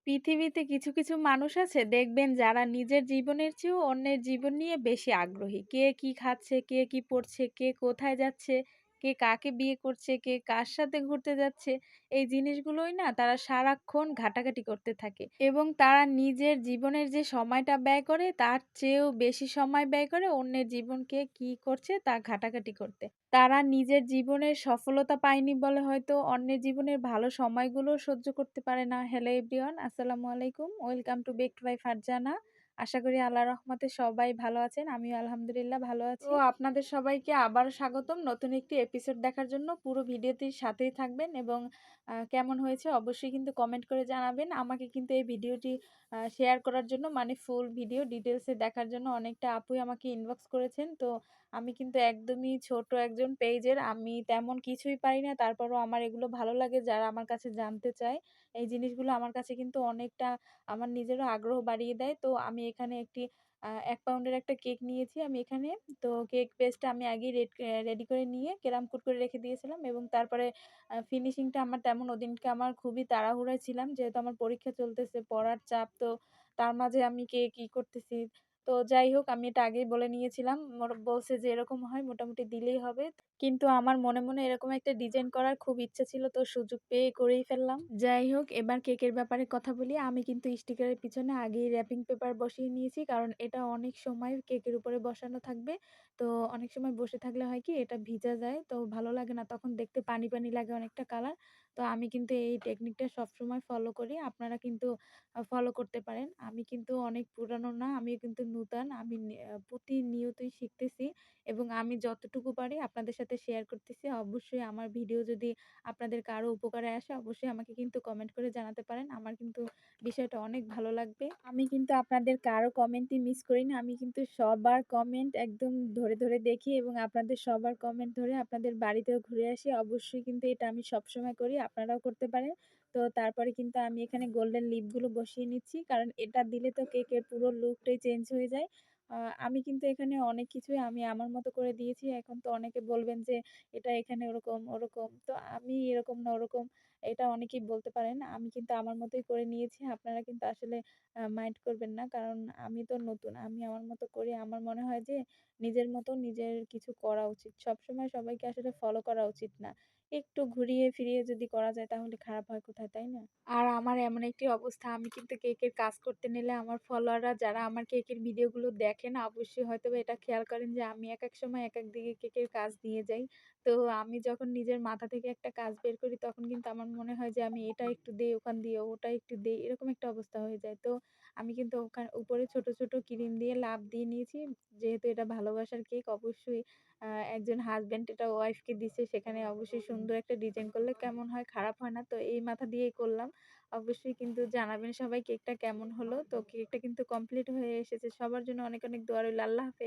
পৃথিবীতে কিছু, কিছু মানুষ আছে দেখবেন যারা নিজের জীবনের চেয়েও অন্যের জীবন নিয়ে বেশি আগ্রহী। কে কি খাচ্ছে, কে কি পড়ছে, কে কোথায় যাচ্ছে, কে কাকে বিয়ে করছে, কে কার সাথে ঘুরতে যাচ্ছে। এই জিনিসগুলোই না তারা সারাক্ষণ ঘাটাঘাটি করতে থাকে এবং তারা নিজের জীবনের যে সময়টা ব্যয় করে তার চেয়েও বেশি সময় ব্যয় করে অন্যের জীবনকে কি করছে তা ঘাটাঘাটি করতে। তারা নিজের জীবনের সফলতা পায়নি বলে হয়তো অন্যের জীবনের ভালো সময়গুলো সহ্য করতে পারে না। হ্যালো এভরিওয়ান, আসসালামু আলাইকুম। Welcome to bake to by Farzana. আশা করি আল্লাহর রহমতে সবাই ভালো আছেন। আমিও আলহামদুলিল্লাহ ভালো আছি। তো আপনাদের সবাইকে আবারও স্বাগতম নতুন একটি এপিসোড দেখার জন্য। পুরো ভিডিওটির সাথেই থাকবেন এবং কেমন হয়েছে অবশ্যই কিন্তু কমেন্ট করে জানাবেন। আমাকে কিন্তু এই ভিডিওটি শেয়ার করার জন্য মানে ফুল ভিডিও ডিটেইলসে দেখার জন্য অনেকটা আপুই আমাকে ইনবক্স করেছেন। তো আমি কিন্তু একদমই ছোট একজন পেজের। আমি তেমন কিছুই পারি না। তারপরও আমার এগুলো ভালো লাগে যারা আমার কাছে জানতে চায়। এই জিনিসগুলো আমার কাছে কিন্তু অনেকটা আমার নিজেরও আগ্রহ বাড়িয়ে দেয়। তো আমি এখানে একটি ১ পাউন্ডের একটা কেক নিয়েছি আমি এখানে। তো কেক বেসটা আমি আগেই রেডি করে নিয়ে কেরামকুট করে রেখে দিয়েছিলাম এবং তারপরে ফিনিশিংটা আমার তেমন ওদিনকে আমার খুবই তাড়াহুড়ায় ছিলাম। যেহেতু আমার পরীক্ষা চলতেছে, পড়ার চাপ। তো তার মাঝে আমি কেক করতেছি। তো যাই হোক আমি এটা আগেই বলে নিয়েছিলাম। বলছে যে এরকম হয় মোটামুটি দিলেই হবে। কিন্তু আমার মনে, মনে এরকম একটা ডিজাইন করার খুব ইচ্ছা ছিল তো সুযোগ পেয়ে করেই ফেললাম। যাই হোক এবার কেকের ব্যাপারে কথা বলি। আমি কিন্তু স্টিকারের পিছনে আগেই র‍্যাপিং পেপার বসিয়ে নিয়েছি। কারণ এটা অনেক সময় কেকের উপরে বসানো থাকবে। তো অনেক সময় বসে থাকলে হয় কি এটা ভিজা যায়। তো ভালো লাগে না। তখন দেখতে পানি, পানি লাগে অনেকটা কালার। তো আমি কিন্তু এই টেকনিকটা সবসময় ফলো করি। আপনারা কিন্তু ফলো করতে পারেন। আমি কিন্তু অনেক পুরানো না, আমিও কিন্তু নূতন। আমি প্রতিনিয়তই শিখতেছি এবং আমি যতটুকু পারি আপনাদের সাথে শেয়ার করতেছি। অবশ্যই আমার ভিডিও যদি আপনাদের কারো উপকারে আসে অবশ্যই আমাকে কিন্তু কমেন্ট করে জানাতে পারেন। আমার কিন্তু বিষয়টা অনেক ভালো লাগবে। আমি কিন্তু আপনাদের কারো কমেন্টই মিস করি না। আমি কিন্তু সবার কমেন্ট একদম ধরে, ধরে দেখি এবং আপনাদের সবার কমেন্ট ধরে আপনাদের বাড়িতেও ঘুরে আসি। অবশ্যই কিন্তু এটা আমি সবসময় করি। আপনারাও করতে পারেন। তো তারপরে কিন্তু আমি এখানে গোল্ডেন লিপ গুলো বসিয়ে নিচ্ছি। কারণ এটা দিলে তো কেকের পুরো লুকটাই চেঞ্জ হয়ে যায়। আ আমি কিন্তু এখানে অনেক কিছুই আমি আমার মতো করে দিয়েছি। এখন তো অনেকে বলবেন যে, "এটা এখানে ওরকম, ওরকম।" তো আমি এরকম না ওরকম এটা অনেকেই বলতে পারেন। আমি কিন্তু আমার মতোই করে নিয়েছি। আপনারা কিন্তু আসলে মাইন্ড করবেন না। কারণ আমি তো নতুন। আমি আমার মতো করি। আমার মনে হয় যে নিজের মতো নিজের কিছু করা উচিত। সবসময় সবাইকে আসলে ফলো করা উচিত না। একটু ঘুরিয়ে ফিরিয়ে যদি করা যায় তাহলে খারাপ হয় কোথায়, তাই না? আর আমার এমন একটি অবস্থা আমি কিন্তু কেকের কাজ করতে নিলে আমার ফলোয়াররা যারা আমার কেকের ভিডিওগুলো দেখেন অবশ্যই হয়তোবা এটা খেয়াল করেন যে আমি একেক সময় একেক দিকে কেকের কাজ নিয়ে যাই। তো আমি যখন নিজের মাথা থেকে একটা কাজ বের করি তখন কিন্তু আমার মনে হয় যে আমি এটা একটু দেই ওখান দিয়ে, ওটা একটু দেই এরকম একটা অবস্থা হয়ে যায়। তো আমি কিন্তু উপরে ছোট, ছোট ক্রিম দিয়ে লাফ দিয়ে নিয়েছি। যেহেতু এটা ভালোবাসার কেক অবশ্যই আ একজন হাসব্যান্ড এটা ওয়াইফকে দিছে সেখানে অবশ্যই সুন্দর একটা ডিজাইন করলে কেমন হয়? খারাপ হয় না। তো এই মাথা দিয়েই করলাম। অবশ্যই কিন্তু জানাবেন সবাই কেকটা কেমন হলো। তো কেকটা কিন্তু কমপ্লিট হয়ে এসেছে। সবার জন্য অনেক, অনেক দোয়া রইল। আল্লাহ হাফেজ।